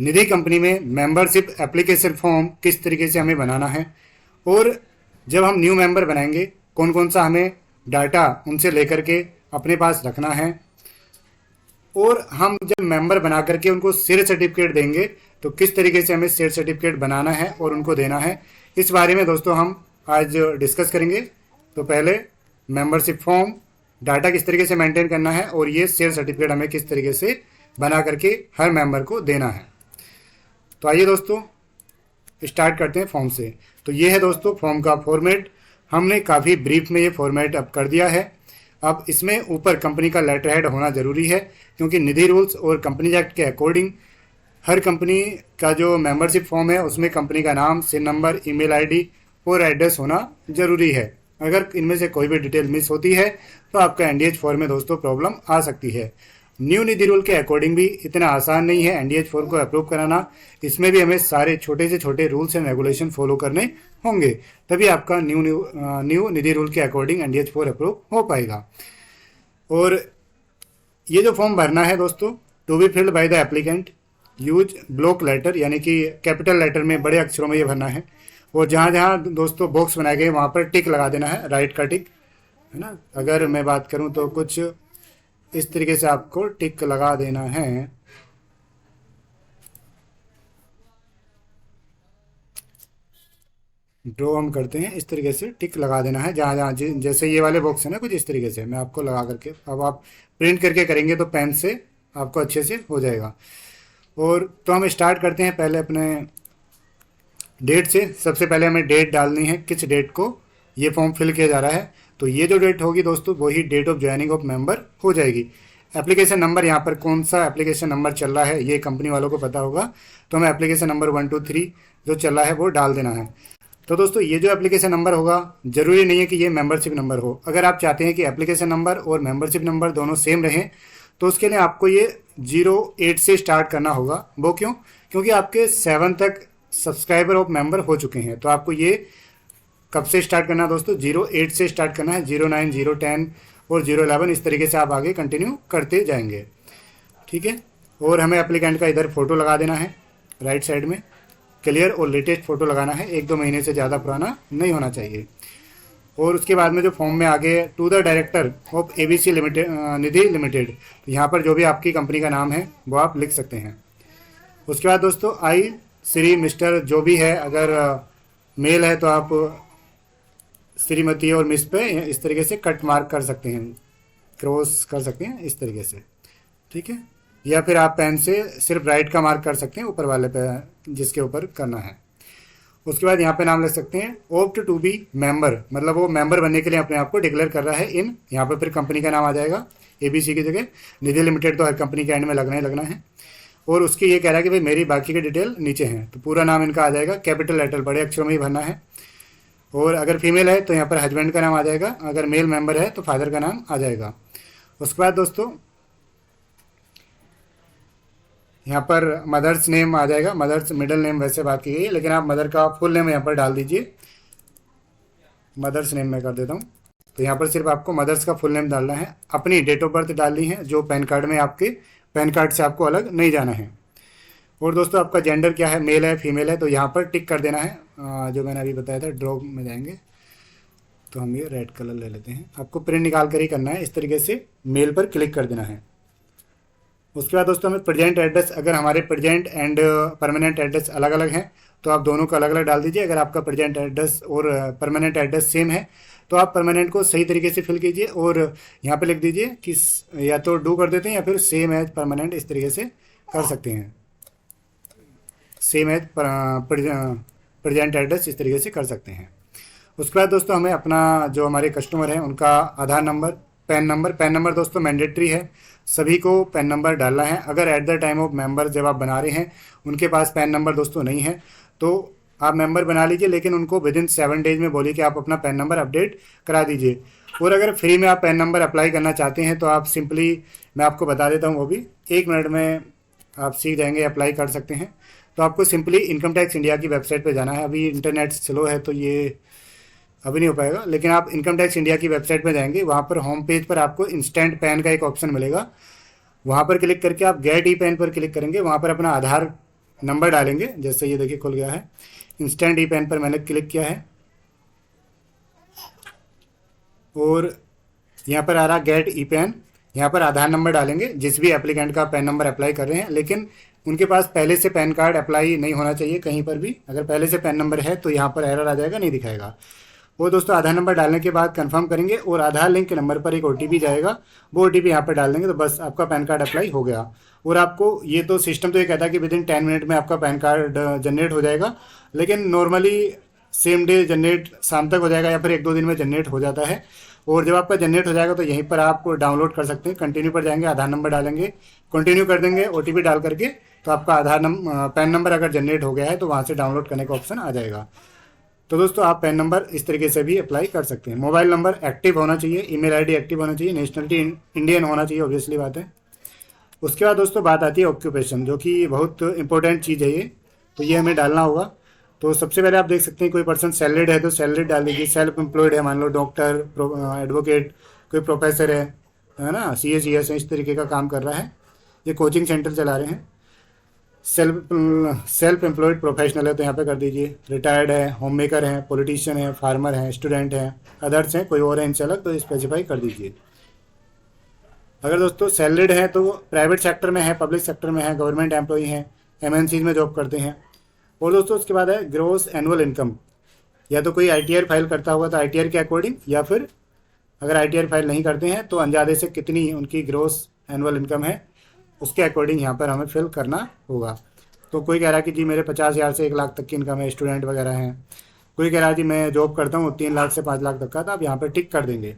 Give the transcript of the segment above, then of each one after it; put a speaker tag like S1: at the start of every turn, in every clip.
S1: निधि company में membership application form किस तरीके से हमें बनाना है, और जब हम न्यू मेंबर बनाएंगे कौन कौन सा हमें डाटा उनसे लेकर के अपने पास रखना है, और हम जब मेंबर बना करके उनको शेयर सर्टिफिकेट देंगे तो किस तरीके से हमें शेयर सर्टिफिकेट बनाना है और उनको देना है, इस बारे में दोस्तों हम आज डिस्कस करेंगे। तो पहले मेंबरशिप फॉर्म, डाटा किस तरीके से मेंटेन करना है, और ये शेयर सर्टिफिकेट हमें किस तरीके से बना करके हर मेंबर को देना है। तो आइए दोस्तों स्टार्ट करते हैं फॉर्म से। तो ये है दोस्तों फॉर्म का फॉर्मेट। हमने काफ़ी ब्रीफ में ये फॉर्मेट अब कर दिया है। अब इसमें ऊपर कंपनी का लेटर हेड होना ज़रूरी है, क्योंकि निधि रूल्स और कंपनी एक्ट के अकॉर्डिंग हर कंपनी का जो मेंबरशिप फॉर्म है उसमें कंपनी का नाम, सिन नंबर, ईमेल आईडी और एड्रेस होना ज़रूरी है। अगर इनमें से कोई भी डिटेल मिस होती है तो आपका एनडीएच फॉर्म में दोस्तों प्रॉब्लम आ सकती है। न्यू निधि रूल के अकॉर्डिंग भी इतना आसान नहीं है एनडीएच फॉर्म को अप्रूव कराना। इसमें भी हमें सारे छोटे से छोटे रूल्स एंड रेगुलेशन फॉलो करने होंगे, तभी आपका न्यू निधि रूल के अकॉर्डिंग एनडीएच फॉर्म अप्रूव हो पाएगा। और ये जो फॉर्म भरना है दोस्तों, to be filled by the applicant, use block letter, यानी कि कैपिटल लेटर में बड़े अक्षरों में ये भरना है। और जहाँ जहाँ दोस्तों बॉक्स बनाए गए वहाँ पर टिक लगा देना है, राइट का टिक, है ना। अगर मैं बात करूँ तो कुछ इस तरीके से आपको टिक लगा देना है। ड्रॉ हम करते हैं, इस तरीके से टिक लगा देना है जहाँ जहाँ जैसे ये वाले बॉक्स है ना, कुछ इस तरीके से मैं आपको लगा करके, अब आप प्रिंट करके करेंगे तो पेन से आपको अच्छे से हो जाएगा। और तो हम स्टार्ट करते हैं पहले अपने डेट से। सबसे पहले हमें डेट डालनी है, किस डेट को ये फॉर्म फिल किया जा रहा है। तो ये जो डेट होगी दोस्तों वही date of joining of member हो जाएगी। एप्लीकेशन नंबर, यहाँ पर कौन सा एप्लीकेशन नंबर चल रहा है ये कंपनी वालों को पता होगा, तो हमें एप्लीकेशन नंबर 1 2 3 जो चल रहा है वो डाल देना है। तो दोस्तों ये जो एप्लीकेशन नंबर होगा ज़रूरी नहीं है कि ये मेंबरशिप नंबर हो। अगर आप चाहते हैं कि एप्लीकेशन नंबर और मेंबरशिप नंबर दोनों सेम रहें तो उसके लिए आपको ये 08 से स्टार्ट करना होगा। वो क्यों? क्योंकि आपके 7 तक सब्सक्राइबर ऑफ मेंबर हो चुके हैं। तो आपको ये कब से स्टार्ट करना है दोस्तों? 08 से स्टार्ट करना है, 09, 010 और 011, इस तरीके से आप आगे कंटिन्यू करते जाएंगे, ठीक है। और हमें एप्लीकेंट का इधर फ़ोटो लगा देना है राइट साइड में, क्लियर और लेटेस्ट फ़ोटो लगाना है, 1-2 महीने से ज़्यादा पुराना नहीं होना चाहिए। और उसके बाद में जो फॉर्म में आगे to the director of ABC limited, Nidhi limited, तो यहाँ पर जो भी आपकी कंपनी का नाम है वो आप लिख सकते हैं। उसके बाद दोस्तों आई, श्री, मिस्टर जो भी है, अगर मेल है तो आप श्रीमती और मिस पे इस तरीके से कट मार्क कर सकते हैं, क्रॉस कर सकते हैं इस तरीके से, ठीक है। या फिर आप पेन से सिर्फ राइट का मार्क कर सकते हैं ऊपर वाले पे जिसके ऊपर करना है। उसके बाद यहाँ पे नाम लिख सकते हैं ओप्ट टू बी मेंबर, मतलब वो मेंबर बनने के लिए अपने आप को डिक्लेयर कर रहा है इन, यहाँ पर फिर कंपनी का नाम आ जाएगा एबीसी की जगह, निधि लिमिटेड तो हर कंपनी के एंड में लगना ही लगना है। और उसकी ये कह रहा है कि भाई मेरी बाकी की डिटेल नीचे हैं, तो पूरा नाम इनका आ जाएगा, कैपिटल लेटर बड़े अक्षरों में ही भरना है। और अगर फीमेल है तो यहाँ पर हस्बैंड का नाम आ जाएगा, अगर मेल मेंबर है तो फादर का नाम आ जाएगा। उसके बाद दोस्तों यहाँ पर मदर्स नेम आ जाएगा, मदर्स मिडिल नेम वैसे बात की गई है, लेकिन आप मदर का फुल नेम यहाँ पर डाल दीजिए। मदर्स नेम मैं कर देता हूँ। तो यहाँ पर सिर्फ आपको मदर्स का फुल नेम डालना है, अपनी डेट ऑफ बर्थ डालनी है जो पैन कार्ड में, आपके पैन कार्ड से आपको अलग नहीं जाना है। और दोस्तों आपका जेंडर क्या है, मेल है फीमेल है, तो यहाँ पर टिक कर देना है। जो मैंने अभी बताया था, ड्रॉ में जाएंगे तो हम ये रेड कलर ले लेते हैं, आपको प्रिंट निकाल कर ही करना है, इस तरीके से मेल पर क्लिक कर देना है। उसके बाद दोस्तों हमें प्रेजेंट एड्रेस, अगर हमारे प्रेजेंट एंड परमानेंट एड्रेस अलग अलग हैं तो आप दोनों को अलग अलग डाल दीजिए। अगर आपका प्रेजेंट एड्रेस और परमानेंट एड्रेस सेम है तो आप परमानेंट को सही तरीके से फिल कीजिए और यहाँ पे लिख दीजिए कि या तो डू कर देते हैं या फिर सेम एज परमानेंट, इस तरीके से कर सकते हैं। सेम एज प्रेजेंट एड्रेस इस तरीके से कर सकते हैं। उसके बाद दोस्तों हमें अपना जो हमारे कस्टमर हैं उनका आधार नंबर, पैन नंबर दोस्तों मैंडेटरी है, सभी को पैन नंबर डालना है। अगर at the time of member जब आप बना रहे हैं उनके पास पैन नंबर दोस्तों नहीं है तो आप मेंबर बना लीजिए, लेकिन उनको विदिन 7 डेज में बोलिए कि आप अपना पैन नंबर अपडेट करा दीजिए। और अगर फ्री में आप पैन नंबर अप्लाई करना चाहते हैं तो आप सिंपली, मैं आपको बता देता हूँ, वो भी 1 मिनट में आप सीख जाएंगे, अप्लाई कर सकते हैं। तो आपको सिंपली इनकम टैक्स इंडिया की वेबसाइट पर जाना है। अभी इंटरनेट स्लो है तो ये अभी नहीं हो पाएगा, लेकिन आप इनकम टैक्स इंडिया की वेबसाइट पर जाएंगे, वहाँ पर होम पेज पर आपको इंस्टेंट पैन का एक ऑप्शन मिलेगा, वहाँ पर क्लिक करके आप गेट ई पैन पर क्लिक करेंगे, वहाँ पर अपना आधार नंबर डालेंगे। जैसे ये देखिए खुल गया है, इंस्टेंट ई पेन पर मैंने क्लिक किया है और यहाँ पर आ रहा गेट ई पेन। यहाँ पर आधार नंबर डालेंगे जिस भी एप्लीकेंट का पैन नंबर अप्लाई कर रहे हैं, लेकिन उनके पास पहले से पैन कार्ड अप्लाई नहीं होना चाहिए कहीं पर भी। अगर पहले से पैन नंबर है तो यहाँ पर एरर आ जाएगा, नहीं दिखाएगा। वो दोस्तों आधार नंबर डालने के बाद कंफर्म करेंगे और आधार लिंक के नंबर पर एक ओटीपी जाएगा, वो ओटीपी यहाँ पर डाल देंगे तो बस आपका पैन कार्ड अप्लाई हो गया। और आपको ये तो सिस्टम तो ये कहता है कि विद इन 10 मिनट में आपका पैन कार्ड जनरेट हो जाएगा, लेकिन नॉर्मली सेम डे जनरेट शाम तक हो जाएगा या फिर 1-2 दिन में जनरेट हो जाता है। और जब आपका जनरेट हो जाएगा तो यहीं पर आप डाउनलोड कर सकते हैं। कंटिन्यू पर जाएंगे, आधार नंबर डालेंगे, कंटिन्यू कर देंगे ओटीपी डाल करके, तो आपका पैन नंबर अगर जनरेट हो गया है तो वहाँ से डाउनलोड करने का ऑप्शन आ जाएगा। तो दोस्तों आप पैन नंबर इस तरीके से भी अप्लाई कर सकते हैं। मोबाइल नंबर एक्टिव होना चाहिए, ईमेल आईडी एक्टिव होना चाहिए, नेशनलिटी इंडियन होना चाहिए, ऑब्वियसली बात है। उसके बाद दोस्तों बात आती है ऑक्यूपेशन, जो कि बहुत इंपॉर्टेंट चीज़ है ये, तो ये हमें डालना होगा। तो सबसे पहले आप देख सकते हैं कोई पर्सन सैलरीड है तो सैलरीड डाल दीजिए, सेल्फ एम्प्लॉयड है मान लो डॉक्टर, एडवोकेट, कोई प्रोफेसर है ना, सीए सीएस है, इस तरीके का काम कर रहा है, ये कोचिंग सेंटर चला रहे हैं। सेल्फ एम्प्लॉयड प्रोफेशनल है तो यहाँ पे कर दीजिए। रिटायर्ड है, होम मेकर है, पॉलिटिशियन है, फार्मर है, स्टूडेंट है, अदर्स हैं, कोई और है इनसे अलग, तो स्पेसिफाई कर दीजिए। अगर दोस्तों सैलरीड है तो प्राइवेट सेक्टर में है, पब्लिक सेक्टर में है, गवर्नमेंट एम्प्लॉई हैं, एमएनसी में जॉब करते हैं। और दोस्तों उसके बाद है ग्रॉस एनुअल इनकम, या तो कोई आईटीआर फाइल करता होगा तो आईटीआर के अकॉर्डिंग, या फिर अगर आईटीआर फाइल नहीं करते हैं तो अंदाजे से कितनी उनकी ग्रॉस एनुअल इनकम है उसके अकॉर्डिंग यहाँ पर हमें फिल करना होगा। तो कोई कह रहा है कि जी मेरे 50,000 से 1 लाख तक की इनकम है, स्टूडेंट वगैरह हैं। कोई कह रहा है जी मैं जॉब करता हूँ 3 लाख से 5 लाख तक का, तो आप यहाँ पर टिक कर देंगे।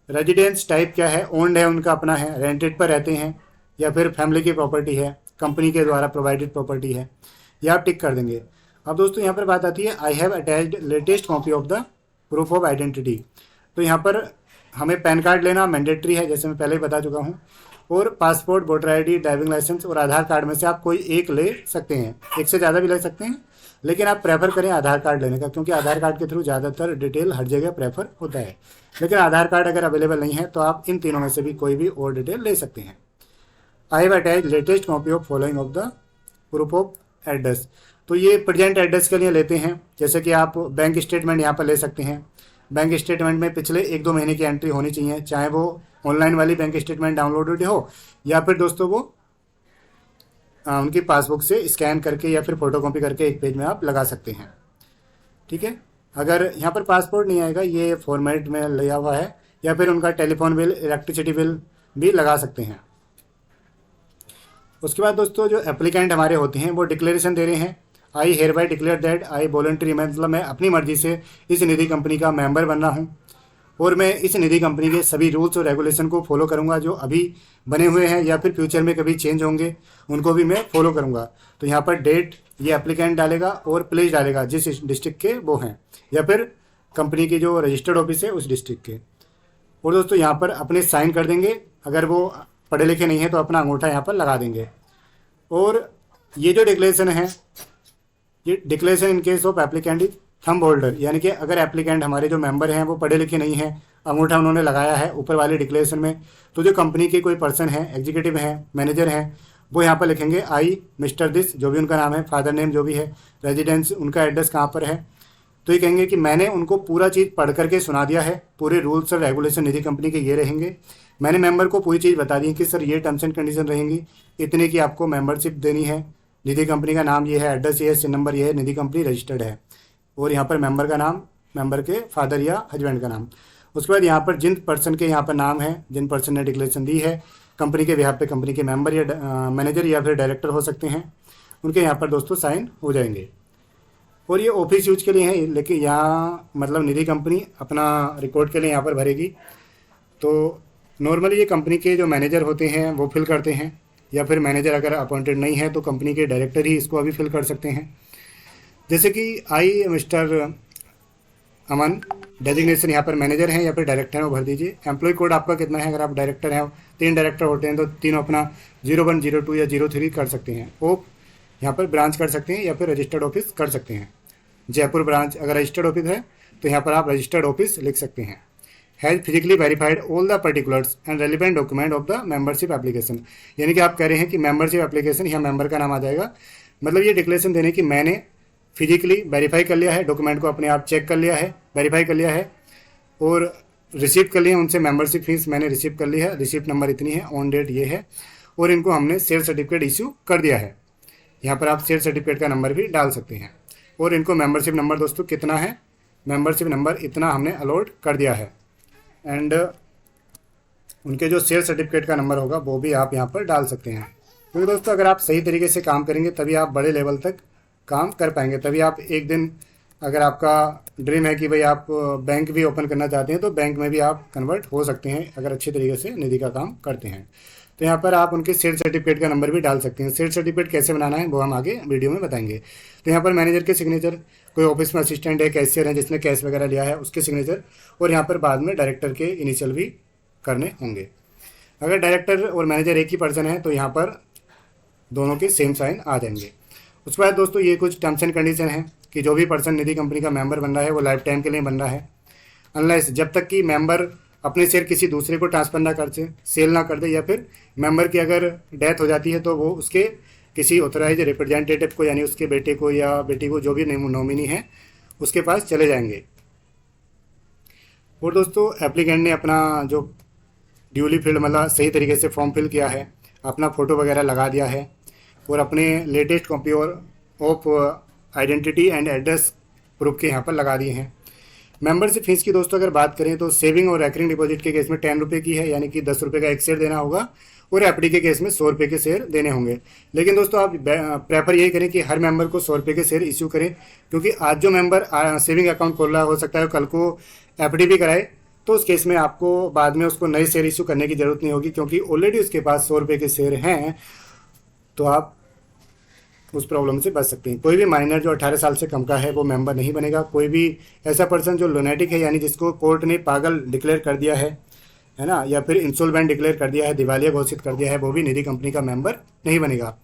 S1: रेजिडेंस टाइप क्या है, ओन्ड है, उनका अपना है, रेंटेड पर रहते हैं, या फिर फैमिली की प्रॉपर्टी है, कंपनी के द्वारा प्रोवाइडेड प्रॉपर्टी है, या आप टिक कर देंगे। अब दोस्तों यहाँ पर बात आती है I have attached latest copy of the proof of identity. तो यहाँ पर हमें पैन कार्ड लेना मैंडेटरी है, जैसे मैं पहले ही बता चुका हूँ, और passport, voter ID, driving licence और आधार कार्ड में से आप कोई एक ले सकते हैं, एक से ज़्यादा भी ले सकते हैं, लेकिन आप प्रेफर करें आधार कार्ड लेने का, क्योंकि आधार कार्ड के थ्रू ज़्यादातर डिटेल हर जगह प्रेफर होता है। लेकिन आधार कार्ड अगर अवेलेबल नहीं है तो आप इन तीनों में से भी कोई भी और डिटेल ले सकते हैं। I have attached latest copy of following of the proof of address. तो ये प्रेजेंट एड्रेस के लिए लेते हैं, जैसे कि आप बैंक स्टेटमेंट यहाँ पर ले सकते हैं। बैंक स्टेटमेंट में पिछले 1-2 महीने की एंट्री होनी चाहिए, चाहे वो ऑनलाइन वाली बैंक स्टेटमेंट डाउनलोडेड हो या फिर दोस्तों वो उनकी पासबुक से स्कैन करके या फिर फोटोकॉपी करके एक पेज में आप लगा सकते हैं। ठीक है, अगर यहाँ पर पासपोर्ट नहीं आएगा, ये फॉर्मेट में लिया हुआ है, या फिर उनका टेलीफोन बिल, इलेक्ट्रिसिटी बिल भी लगा सकते हैं। उसके बाद दोस्तों जो एप्लीकेंट हमारे होते हैं वो डिक्लेरेशन दे रहे हैं, I hereby declare that I voluntary, मतलब मैं अपनी मर्जी से इस निधि कंपनी का मेंबर बन रहा हूँ और मैं इस निधि कंपनी के सभी रूल्स और रेगुलेशन को फॉलो करूँगा जो अभी बने हुए हैं या फिर फ्यूचर में कभी चेंज होंगे उनको भी मैं फॉलो करूँगा। तो यहाँ पर डेट ये एप्लीकेंट डालेगा और प्लेस डालेगा जिस डिस्ट्रिक्ट के वो हैं, या फिर कंपनी की जो रजिस्टर्ड ऑफिस है उस डिस्ट्रिक्ट के। और दोस्तों यहाँ पर अपने साइन कर देंगे, अगर वो पढ़े लिखे नहीं है तो अपना अंगूठा यहाँ पर लगा देंगे। और ये जो डिक्लेरेशन है, ये declaration in case of applicant is thumb holder, यानी कि अगर एप्लीकेंट हमारे जो मेंबर हैं वो पढ़े लिखे नहीं हैं, अंगूठा उन्होंने लगाया है ऊपर वाले डिक्लेरेशन में, तो जो कंपनी के कोई पर्सन है, एग्जीक्यूटिव हैं, मैनेजर हैं, वो यहाँ पर लिखेंगे आई मिस्टर दिस, जो भी उनका नाम है, फादर नेम जो भी है, रेजिडेंस, उनका एड्रेस कहाँ पर है, तो ये कहेंगे कि मैंने उनको पूरा चीज़ पढ़ करके सुना दिया है, पूरे रूल्स और रेगुलेशन निधि कंपनी के ये रहेंगे, मैंने मेंबर को पूरी चीज़ बता दी है कि सर ये टर्म्स एंड कंडीशन रहेंगी, इतने की आपको मेंबरशिप देनी है, निधि कंपनी का नाम ये है, एड्रेस ये है, सिन नंबर ये है, निधि कंपनी रजिस्टर्ड है, और यहाँ पर मेंबर का नाम, मेंबर के फादर या हस्बैंड का नाम। उसके बाद यहाँ पर जिन पर्सन के यहाँ पर नाम है, जिन पर्सन ने डिक्लेरेशन दी है कंपनी के बिहाफ पे, कंपनी के मेंबर या मैनेजर या फिर डायरेक्टर हो सकते हैं, उनके यहाँ पर दोस्तों साइन हो जाएंगे। और ये ऑफिस यूज के लिए है, लेकिन यहाँ मतलब निधि कंपनी अपना रिकॉर्ड के लिए यहाँ पर भरेगी। तो नॉर्मली ये कंपनी के जो मैनेजर होते हैं वो फिल करते हैं, या फिर मैनेजर अगर अपॉइंटेड नहीं है तो कंपनी के डायरेक्टर ही इसको अभी फिल कर सकते हैं। जैसे कि आई मिस्टर अमन, डेजिग्नेशन यहाँ पर मैनेजर हैं या फिर डायरेक्टर हैं, वो भर दीजिए। एम्प्लॉय कोड आपका कितना है, अगर आप डायरेक्टर हैं, 3 डायरेक्टर होते हैं तो तीनों अपना 01, 02 या 03 कर सकते हैं। ओप यहाँ पर ब्रांच कर सकते हैं या फिर रजिस्टर्ड ऑफिस कर सकते हैं। जयपुर ब्रांच अगर रजिस्टर्ड ऑफिस है तो यहाँ पर आप रजिस्टर्ड ऑफिस लिख सकते हैं। Has physically verified all the particulars and relevant document of the membership application, यानी कि आप कह रहे हैं कि मेंबरशिप एप्लीकेशन, यहाँ मेंबर का नाम आ जाएगा, मतलब ये डिक्लेरेशन देने की मैंने फिजिकली वेरीफाई कर लिया है, डॉक्यूमेंट को अपने आप चेक कर लिया है, वेरीफाई कर लिया है और रिसीव कर लिया उनसे मेंबरशिप फीस मैंने रिसीव कर ली है, रिसिप्ट नंबर इतनी है, ऑन डेट ये है और इनको हमने शेयर सर्टिफिकेट इशू कर दिया है। यहाँ पर आप शेयर सर्टिफिकेट का नंबर भी डाल सकते हैं और इनको मेंबरशिप नंबर दोस्तों कितना है, मेंबरशिप नंबर इतना हमने अलॉट कर दिया है एंड उनके जो शेयर सर्टिफिकेट का नंबर होगा वो भी आप यहाँ पर डाल सकते हैं। क्योंकि दोस्तों अगर आप सही तरीके से काम करेंगे तभी आप बड़े लेवल तक काम कर पाएंगे, तभी आप एक दिन, अगर आपका ड्रीम है कि भाई आप बैंक भी ओपन करना चाहते हैं तो बैंक में भी आप कन्वर्ट हो सकते हैं अगर अच्छे तरीके से निधि का काम करते हैं। तो यहाँ पर आप उनके शेयर सर्टिफिकेट का नंबर भी डाल सकते हैं। शेयर सर्टिफिकेट कैसे बनाना है वो हम आगे वीडियो में बताएंगे। तो यहाँ पर मैनेजर के सिग्नेचर, कोई ऑफिस में असिस्टेंट है, कैशियर है जिसने कैश वगैरह लिया है उसके सिग्नेचर, और यहाँ पर बाद में डायरेक्टर के इनिशियल भी करने होंगे। अगर डायरेक्टर और मैनेजर एक ही पर्सन है तो यहाँ पर दोनों के सेम साइन आ जाएंगे। उसके बाद दोस्तों ये कुछ टर्म्स एंड कंडीशन है कि जो भी पर्सन निधि कंपनी का मेंबर बन रहा है वो लाइफ टाइम के लिए बन रहा है, अनलेस जब तक कि मेंबर अपने शेयर किसी दूसरे को ट्रांसफर ना कर दे, सेल ना कर दे, या फिर मेंबर की अगर डेथ हो जाती है तो वो उसके किसी ऑथराइज रिप्रेजेंटेटिव को, यानी उसके बेटे को या बेटी को, जो भी नॉमिनी है उसके पास चले जाएंगे। और दोस्तों एप्लीकेंट ने अपना जो ड्यूली फिल्ड मतलब सही तरीके से फॉर्म फिल किया है, अपना फ़ोटो वगैरह लगा दिया है और अपने लेटेस्ट कॉपी और of identity and address proof के यहाँ पर लगा दिए हैं। मेंबरशिप फीस की दोस्तों अगर बात करें तो सेविंग और रेकरिंग डिपॉजिट के केस में 10 रुपये की है, यानी कि 10 रुपये का एक शेयर देना होगा, और एफडी के केस में 100 रुपये के शेयर देने होंगे। लेकिन दोस्तों आप प्रेफर यही करें कि हर मेंबर को 100 रुपये के शेयर इश्यू करें, क्योंकि आज जो मेंबर सेविंग अकाउंट खोल रहा हो सकता है कल को एफडी भी कराए, तो उस केस में आपको बाद में उसको नए शेयर इशू करने की ज़रूरत नहीं होगी, क्योंकि ऑलरेडी उसके पास 100 रुपये के शेयर हैं, तो आप उस प्रॉब्लम से बच सकते हैं। कोई भी माइनर जो 18 साल से कम का है वो मेंबर नहीं बनेगा। कोई भी ऐसा पर्सन जो लुनेटिक है, यानी जिसको कोर्ट ने पागल डिक्लेयर कर दिया है ना, या फिर इंसॉल्वेंट डिक्लेयर कर दिया है, दिवालिया घोषित कर दिया है, वो भी निधि कंपनी का मेंबर नहीं बनेगा।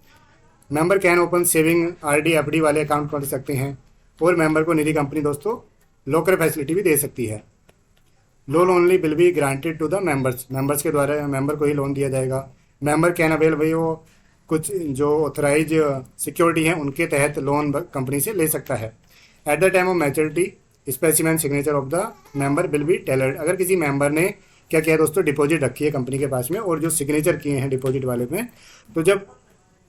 S1: Member can open saving, RD, FD वाले अकाउंट कर सकते हैं, और मेंबर को निधि कंपनी दोस्तों लॉकर फैसिलिटी भी दे सकती है। Loan only will be granted to the members, members के द्वारा मेंबर को ही लोन दिया जाएगा। मेंबर कैन अवेल, भाई वो कुछ जो ऑथराइज सिक्योरिटी हैं उनके तहत लोन कंपनी से ले सकता है। At the time of maturity specimen signature of the member will be tailored. अगर किसी मेंबर ने क्या किया दोस्तों, डिपॉजिट रखी है कंपनी के पास में और जो सिग्नेचर किए हैं डिपॉजिट वाले में, तो जब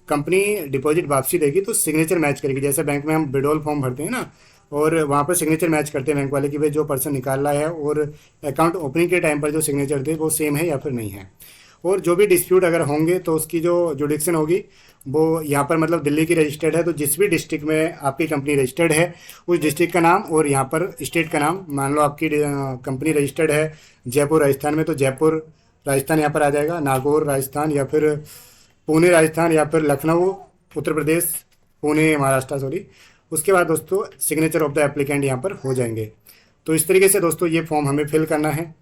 S1: कंपनी डिपॉजिट वापसी देगी तो सिग्नेचर मैच करेगी। जैसे बैंक में हम विड्रॉल फॉर्म भरते हैं ना, और वहाँ पर सिग्नेचर मैच करते हैं बैंक वाले कि भाई जो पर्सन निकाल रहा है और अकाउंट ओपनिंग के टाइम पर जो सिग्नेचर थे वो सेम है या फिर नहीं है। और जो भी डिस्प्यूट अगर होंगे तो उसकी जो जुडिक्शन होगी वो यहाँ पर मतलब दिल्ली की रजिस्टर्ड है, तो जिस भी डिस्ट्रिक्ट में आपकी कंपनी रजिस्टर्ड है उस डिस्ट्रिक्ट का नाम और यहाँ पर स्टेट का नाम, मान लो आपकी कंपनी रजिस्टर्ड है जयपुर राजस्थान में, तो जयपुर राजस्थान यहाँ पर आ जाएगा, नागौर राजस्थान, या फिर पुणे राजस्थान, या फिर लखनऊ उत्तर प्रदेश, पुणे महाराष्ट्र सॉरी। उसके बाद दोस्तों सिग्नेचर ऑफ द एप्लीकेंट यहाँ पर हो जाएंगे। तो इस तरीके से दोस्तों ये फॉर्म हमें फिल करना है।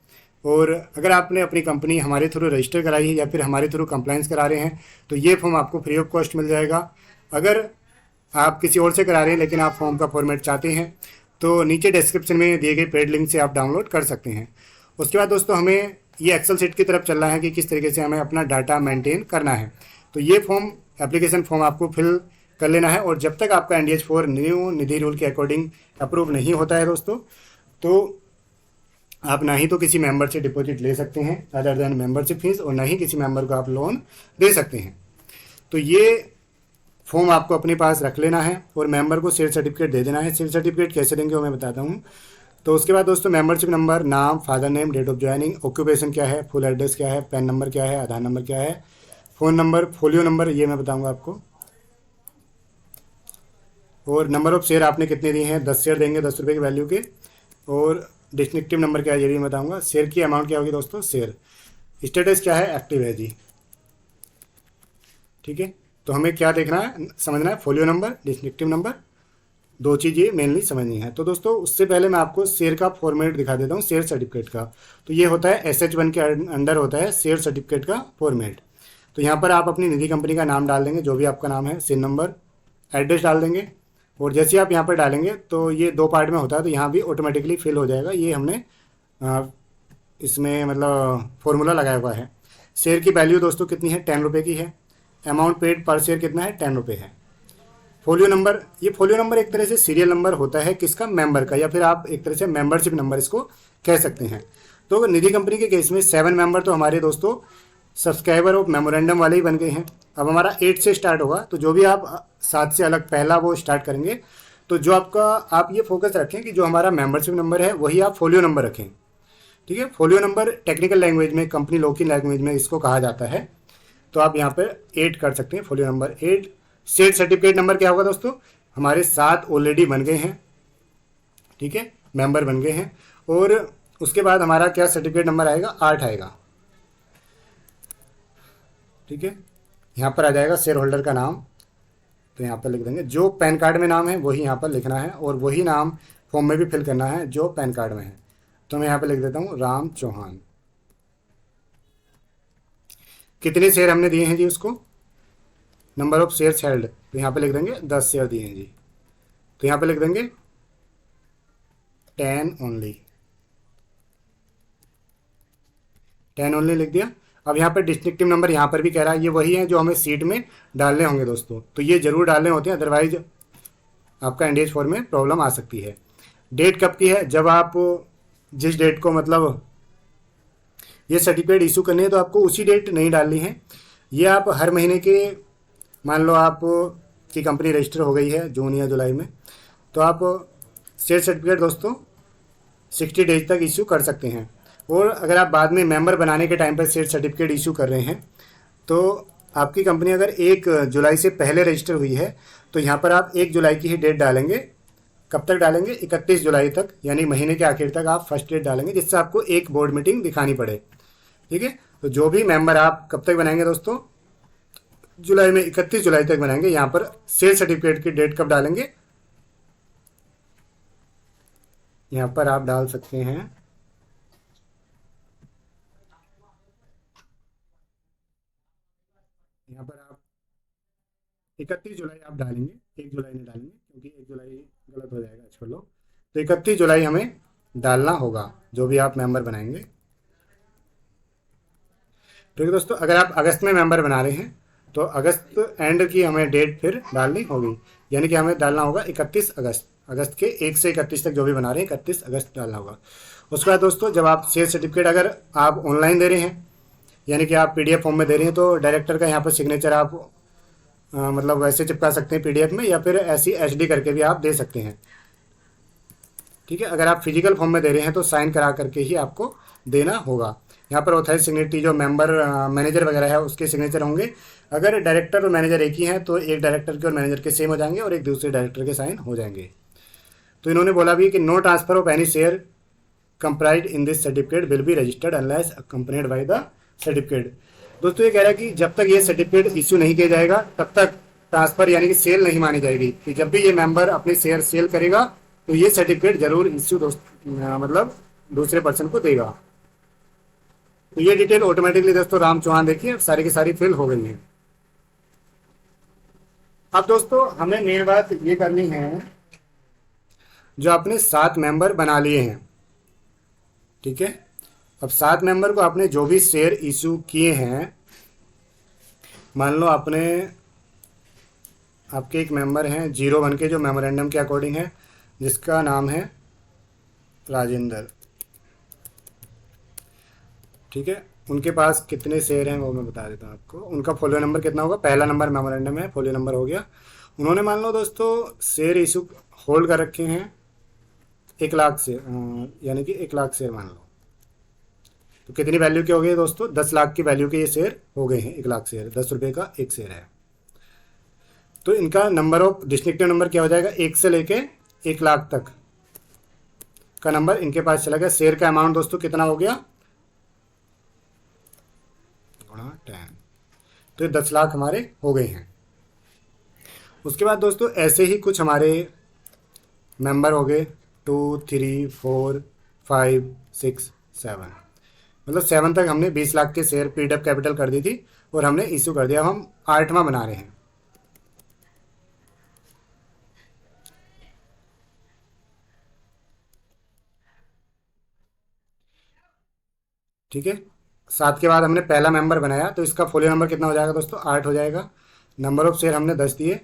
S1: और अगर आपने अपनी कंपनी हमारे थ्रू रजिस्टर कराई है या फिर हमारे थ्रू कंप्लाइंस करा रहे हैं तो ये फॉर्म आपको फ्री ऑफ कॉस्ट मिल जाएगा। अगर आप किसी और से करा रहे हैं लेकिन आप फॉर्म का फॉर्मेट चाहते हैं तो नीचे डिस्क्रिप्शन में दिए गए पेड लिंक से आप डाउनलोड कर सकते हैं। उसके बाद दोस्तों हमें ये एक्सेल शीट की तरफ चलना है कि किस तरीके से हमें अपना डाटा मेंटेन करना है। तो ये फॉर्म, एप्लीकेशन फॉर्म आपको फिल कर लेना है, और जब तक आपका NDH 4 न्यू निधि रूल के अकॉर्डिंग अप्रूव नहीं होता है दोस्तों, तो आप ना ही तो किसी मेंबर से डिपॉजिट ले सकते हैं अदर देन मेंबरशिप फीस, और ना ही किसी मेंबर को आप लोन दे सकते हैं। तो ये फॉर्म आपको अपने पास रख लेना है और मेंबर को शेयर सर्टिफिकेट दे देना है। शेयर सर्टिफिकेट कैसे देंगे वो मैं बताता हूँ। तो उसके बाद दोस्तों मेंबरशिप नंबर, नाम, father name, date of joining, occupation क्या है, फुल एड्रेस क्या है, पैन नंबर क्या है, आधार नंबर क्या है, फ़ोन नंबर, फोलियो नंबर, ये मैं बताऊँगा आपको, और नंबर ऑफ शेयर आपने कितने दिए हैं, 10 शेयर देंगे 10 रुपये की वैल्यू के, और डिस्टिंक्टिव नंबर क्या है ये भी बताऊंगा। शेयर की अमाउंट क्या होगी दोस्तों, शेयर, स्टेटस क्या है, एक्टिव है जी, ठीक है। तो हमें क्या देखना है, समझना है, फोलियो नंबर, डिस्टिंक्टिव नंबर, 2 चीज़ ये मेनली समझनी है। तो दोस्तों उससे पहले मैं आपको शेयर का फॉर्मेट दिखा देता हूँ, शेयर सर्टिफिकेट का। तो ये होता है SH1 के अंडर होता है शेयर सर्टिफिकेट का फॉर्मेट। तो यहाँ पर आप अपनी निधि कंपनी का नाम डाल देंगे, जो भी आपका नाम है, सिन नंबर, एड्रेस डाल देंगे, और जैसे आप यहाँ पर डालेंगे तो ये 2 पार्ट में होता है, तो यहाँ भी ऑटोमेटिकली फिल हो जाएगा। ये हमने इसमें मतलब फॉर्मूला लगाया हुआ है। शेयर की वैल्यू दोस्तों कितनी है, 10 रुपये की है। अमाउंट पेड पर शेयर कितना है, 10 रुपये है। फोलियो नंबर, ये फोलियो नंबर एक तरह से सीरियल नंबर होता है किसका, मेंबर का, या फिर आप एक तरह से मेंबरशिप नंबर इसको कह सकते हैं। तो निधि कंपनी के केस में 7 मेंबर तो हमारे दोस्तों सब्सक्राइबर ऑफ मेमोरेंडम वाले ही बन गए हैं। अब हमारा 8 से स्टार्ट होगा, तो जो भी आप 7 से अलग पहला वो स्टार्ट करेंगे, तो जो आपका, आप ये फोकस रखें कि जो हमारा मेंबरशिप नंबर है वही आप फोलियो नंबर रखें। ठीक है, फोलियो नंबर टेक्निकल लैंग्वेज में, कंपनी लॉ की लैंग्वेज में इसको कहा जाता है। तो आप यहाँ पर 8 कर सकते हैं, folio number 8। Share certificate number क्या होगा दोस्तों, हमारे 7 ऑलरेडी बन गए हैं, ठीक है, मेंबर बन गए हैं। और उसके बाद हमारा क्या सर्टिफिकेट नंबर आएगा, 8 आएगा। ठीक है, यहाँ पर आ जाएगा शेयर होल्डर का नाम, तो यहाँ पर लिख देंगे जो पैन कार्ड में नाम है वही यहाँ पर लिखना है, और वही नाम फॉर्म में भी फिल करना है जो पैन कार्ड में है। तो मैं यहाँ पर लिख देता हूँ राम चौहान। कितने शेयर हमने दिए हैं जी उसको, नंबर ऑफ शेयर हेल्ड, तो यहाँ पे लिख देंगे 10 शेयर दिए हैं जी, तो यहाँ पे लिख देंगे 10 ओनली, 10 ओनली लिख दिया। अब यहाँ पर डिस्ट्रिक्टिव नंबर यहाँ पर भी कह रहा है, ये वही है जो हमें सीट में डालने होंगे दोस्तों, तो ये जरूर डालने होते हैं, अदरवाइज आपका एनडीएस फॉर्म में प्रॉब्लम आ सकती है। डेट कब की है, जब आप जिस डेट को मतलब ये सर्टिफिकेट इशू करनी है तो आपको उसी डेट नहीं डालनी है, ये आप हर महीने के, मान लो आप की कंपनी रजिस्टर हो गई है जून या जुलाई में, तो आप शेयर सर्टिफिकेट दोस्तों 60 डेज तक इशू कर सकते हैं। और अगर आप बाद में मेंबर बनाने के टाइम पर शेयर सर्टिफिकेट इशू कर रहे हैं, तो आपकी कंपनी अगर 1 जुलाई से पहले रजिस्टर हुई है, तो यहाँ पर आप 1 जुलाई की ही डेट डालेंगे। कब तक डालेंगे, 31 जुलाई तक, यानी महीने के आखिर तक आप फर्स्ट डेट डालेंगे, जिससे आपको एक बोर्ड मीटिंग दिखानी पड़े। ठीक है, तो जो भी मेंबर आप कब तक बनाएंगे दोस्तों, जुलाई में 31 जुलाई तक बनाएंगे। यहाँ पर शेयर सर्टिफिकेट की डेट कब डालेंगे, यहाँ पर आप डाल सकते हैं यहाँ पर आप 31 जुलाई आप डालेंगे, 1 जुलाई नहीं डालेंगे क्योंकि 1 जुलाई गलत हो जाएगा, छोड़ लो। तो 31 जुलाई हमें डालना होगा जो भी आप मेंबर बनाएंगे। ठीक है दोस्तों, अगर आप अगस्त में मेंबर बना रहे हैं तो अगस्त एंड की हमें डेट फिर डालनी होगी, यानी कि हमें डालना होगा 31 अगस्त, अगस्त के 1 से 31 तक जो भी बना रहे हैं 31 अगस्त डालना होगा। उसके बाद दोस्तों जब आप शेयर सर्टिफिकेट अगर आप ऑनलाइन दे रहे हैं, यानी कि आप पीडीएफ फॉर्म में दे रहे हैं, तो डायरेक्टर का यहाँ पर सिग्नेचर आप मतलब वैसे चिपका सकते हैं पीडीएफ में, या फिर ऐसी एचडी करके भी आप दे सकते हैं। ठीक है, अगर आप फिजिकल फॉर्म में दे रहे हैं तो साइन करा करके ही आपको देना होगा। यहाँ पर ऑथराइज सिग्नेटरी जो मेंबर मैनेजर वगैरह है उसके सिग्नेचर होंगे। अगर डायरेक्टर और मैनेजर एक ही हैं तो एक डायरेक्टर के और मैनेजर के सेम हो जाएंगे और एक दूसरे डायरेक्टर के साइन हो जाएंगे। तो इन्होंने बोला भी कि no transfer of any share comprise in this certificate will be registered unless accompanied by the certificate. दोस्तों ये कह रहा है कि जब तक ये सर्टिफिकेट इश्यू नहीं किया जाएगा तब तक ट्रांसफर यानी कि सेल नहीं मानी जाएगी, कि जब भी ये मेंबर अपने शेयर सेल करेगा तो ये सर्टिफिकेट जरूर इश्यू मतलब दूसरे पर्सन को देगा। तो ये डिटेल ऑटोमेटिकली दोस्तों राम चौहान देखिए सारी की सारी फिल हो गई है। अब दोस्तों हमें मेन बात ये करनी है, जो आपने 7 मेंबर बना लिए हैं, ठीक है, अब 7 मेंबर को आपने जो भी शेयर इशू किए हैं, मान लो आपने, आपके एक मेंबर हैं 01 के जो मेमोरेंडम के अकॉर्डिंग है, जिसका नाम है राजेंद्र। ठीक है, उनके पास कितने शेयर हैं वो मैं बता देता हूँ आपको। उनका फोलियो नंबर कितना होगा, पहला नंबर मेमोरेंडम है, फोलियो नंबर हो गया। उन्होंने मान लो दोस्तों शेयर इशू होल्ड कर रखे हैं 1 लाख शेयर, यानी कि 1 लाख शेयर मान लो, तो कितनी वैल्यू के हो गए दोस्तों, 10 लाख की वैल्यू के ये शेयर हो गए हैं। 1 लाख शेयर 10 रुपये का एक शेयर है, तो इनका नंबर ऑफ डिस्ट्रिक्टिव नंबर क्या हो जाएगा, 1 से लेके 1 लाख तक का नंबर इनके पास चला गया। शेयर का अमाउंट दोस्तों कितना हो गया, गुणा 10, तो ये 10 लाख हमारे हो गए हैं। उसके बाद दोस्तों ऐसे ही कुछ हमारे मेंबर हो गए 2 3 4 5 6 7, मतलब 7 तक हमने 20 लाख के शेयर पीडअप कैपिटल कर दी थी और हमने इशू कर दिया। अब हम 8वां बना रहे हैं। ठीक है, 7 के बाद हमने पहला मेंबर बनाया, तो इसका फोलियो नंबर कितना हो जाएगा दोस्तों, 8 हो जाएगा। नंबर ऑफ शेयर हमने 10 दिए,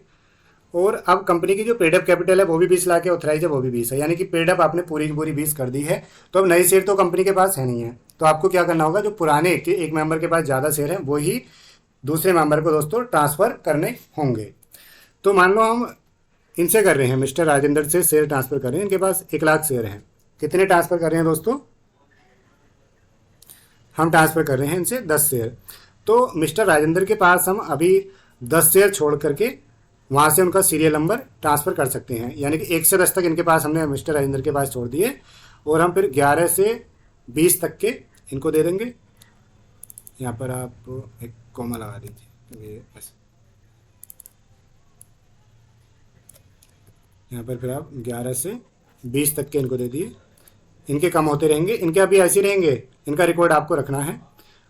S1: और अब कंपनी की जो पेड अप कैपिटल है वो भी 20 लाख है, ऑथराइज है वो भी 20 है, यानी कि पेड अप आपने पूरी की पूरी 20 कर दी है। तो अब नए शेयर तो कंपनी के पास है नहीं है, तो आपको क्या करना होगा, जो पुराने के एक मेंबर के पास ज़्यादा शेयर हैं वो ही दूसरे मेंबर को दोस्तों ट्रांसफ़र करने होंगे। तो मान लो हम इनसे कर रहे हैं, मिस्टर राजेंद्र से शेयर ट्रांसफ़र कर रहे हैं, इनके पास 1 लाख शेयर हैं। कितने ट्रांसफ़र कर रहे हैं दोस्तों, हम ट्रांसफ़र कर रहे हैं इनसे 10 शेयर। तो मिस्टर राजेंद्र के पास हम अभी 10 शेयर छोड़ करके वहाँ से उनका सीरियल नंबर ट्रांसफ़र कर सकते हैं, यानी कि 1 से 10 तक इनके पास हमने मिस्टर राजेंद्र के पास छोड़ दिए, और हम फिर 11 से 20 तक के इनको दे देंगे। यहाँ पर आप एक कॉमा लगा दीजिए, ये ऐसे यहाँ पर फिर आप 11 से 20 तक के इनको दे दिए। इनके कम होते रहेंगे, इनके अभी ऐसे रहेंगे, इनका रिकॉर्ड आपको रखना है।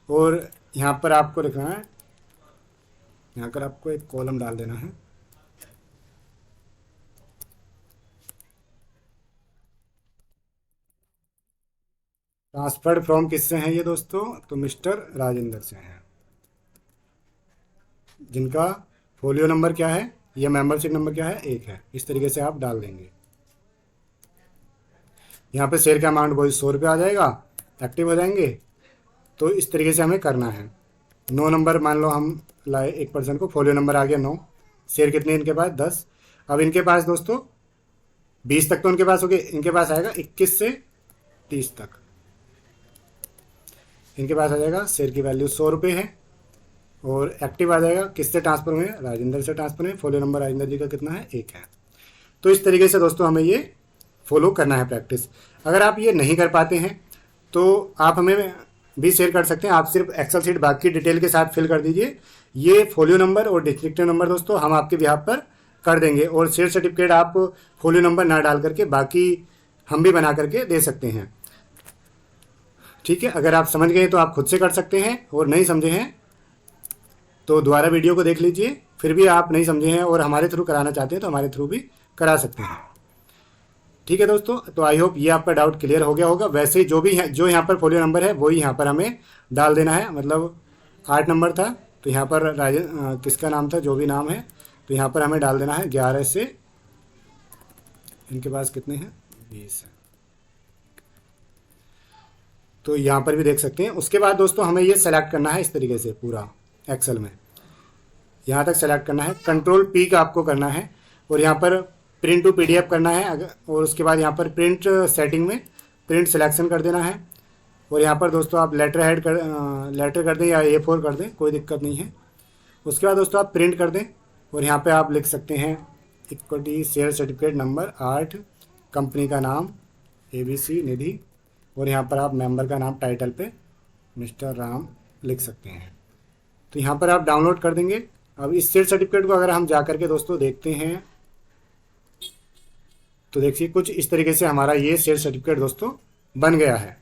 S1: और यहाँ पर आपको रखना है, यहाँ पर आपको एक कॉलम डाल देना है, ट्रांसफर्ड फ्रॉम किससे हैं ये दोस्तों, तो मिस्टर राजेंद्र से हैं, जिनका फोलियो नंबर क्या है या मेंबरशिप नंबर क्या है, 1 है। इस तरीके से आप डाल देंगे। यहाँ पे शेयर का अमाउंट वही 100 रुपये आ जाएगा, एक्टिव हो जाएंगे। तो इस तरीके से हमें करना है। 9 नंबर मान लो हम लाए, एक पर्सन को फोलियो नंबर आ गया 9, शेयर कितने इनके पास 10। अब इनके पास दोस्तों 20 तक तो उनके पास हो गए, इनके पास आएगा 21 से 30 तक, इनके पास आ जाएगा। शेयर की वैल्यू 100 रुपये है, और एक्टिव आ जाएगा, किससे ट्रांसफ़र हुए, राजेंद्र से ट्रांसफ़र हुए। फोलियो नंबर राजेंद्र जी का कितना है, 1 है। तो इस तरीके से दोस्तों हमें ये फॉलो करना है प्रैक्टिस। अगर आप ये नहीं कर पाते हैं तो आप हमें भी शेयर कर सकते हैं, आप सिर्फ एक्सेल शीट बाकी डिटेल के साथ फिल कर दीजिए। ये फोलियो नंबर और डिस्क्रिप्टिव नंबर दोस्तों हम आपके बिहाफ पर कर देंगे, और शेयर सर्टिफिकेट आप फोलियो नंबर ना डाल करके बाकी हम भी बना करके दे सकते हैं। ठीक है, अगर आप समझ गए तो आप खुद से कर सकते हैं, और नहीं समझे हैं तो दोबारा वीडियो को देख लीजिए। फिर भी आप नहीं समझे हैं और हमारे थ्रू कराना चाहते हैं तो हमारे थ्रू भी करा सकते हैं। ठीक है दोस्तों, तो आई होप ये आपका डाउट क्लियर हो गया होगा। वैसे जो भी है, जो यहाँ पर फोलियो नंबर है वही यहाँ पर हमें डाल देना है। मतलब 8 नंबर था तो यहाँ पर किसका नाम था, जो भी नाम है, तो यहाँ पर हमें डाल देना है 11 से, इनके पास कितने हैं, 20 है। तो यहाँ पर भी देख सकते हैं। उसके बाद दोस्तों हमें ये सेलेक्ट करना है इस तरीके से, पूरा एक्सेल में यहाँ तक सेलेक्ट करना है। कंट्रोल पी का आपको करना है, और यहाँ पर प्रिंट टू पीडीएफ करना है। और उसके बाद यहाँ पर प्रिंट सेटिंग में प्रिंट सिलेक्शन कर देना है। और यहाँ पर दोस्तों आप लेटर कर दें या A4 कर दें, कोई दिक्कत नहीं है। उसके बाद दोस्तों आप प्रिंट कर दें, और यहाँ पे आप लिख सकते हैं equity share certificate number 8, company का नाम ABC निधि, और यहाँ पर आप मेंबर का नाम टाइटल पे मिस्टर राम लिख सकते हैं। तो यहाँ पर आप डाउनलोड कर देंगे। अब इस शेयर सर्टिफिकेट को अगर हम जा करके दोस्तों देखते हैं तो देखिए कुछ इस तरीके से हमारा ये शेयर सर्टिफिकेट दोस्तों बन गया है।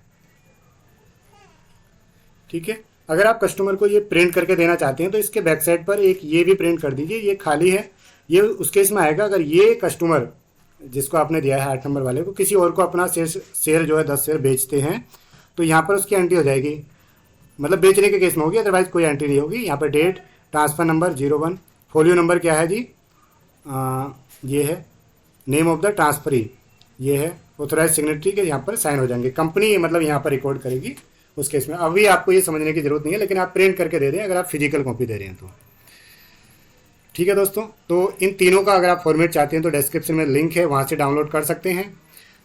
S1: ठीक है, अगर आप कस्टमर को ये प्रिंट करके देना चाहते हैं तो इसके बैक साइड पर एक ये भी प्रिंट कर दीजिए, ये खाली है, ये उसके इसमें आएगा। अगर ये कस्टमर जिसको आपने दिया है 8 नंबर वाले को किसी और को अपना शेयर जो है 10 शेयर बेचते हैं तो यहाँ पर उसकी एंट्री हो जाएगी, मतलब बेचने के केस में होगी, अदरवाइज कोई एंट्री नहीं होगी। यहाँ पर date, transfer number 01, folio number क्या है जी, ये है, नेम ऑफ द ट्रांसफरी ये है, ऑथराइज सिग्नेटरी के यहाँ पर साइन हो जाएंगे। कंपनी मतलब यहाँ पर रिकॉर्ड करेगी उस केस में। अभी आपको ये समझने की ज़रूरत नहीं है, लेकिन आप प्रिंट करके दे दें अगर आप फिजिकल कॉपी दे रहे हैं तो। ठीक है दोस्तों, तो इन तीनों का अगर आप फॉर्मेट चाहते हैं तो डिस्क्रिप्शन में लिंक है, वहाँ से डाउनलोड कर सकते हैं।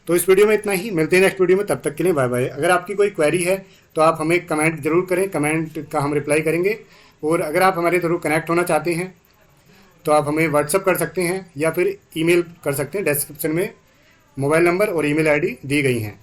S1: तो इस वीडियो में इतना ही, मिलते हैं नेक्स्ट वीडियो में, तब तक के लिए बाय बाय। अगर आपकी कोई क्वेरी है तो आप हमें कमेंट जरूर करें, कमेंट का हम रिप्लाई करेंगे। और अगर आप हमारे थ्रू कनेक्ट होना चाहते हैं तो आप हमें व्हाट्सअप कर सकते हैं या फिर ईमेल कर सकते हैं। डिस्क्रिप्शन में मोबाइल नंबर और ईमेल आईडी दी गई हैं।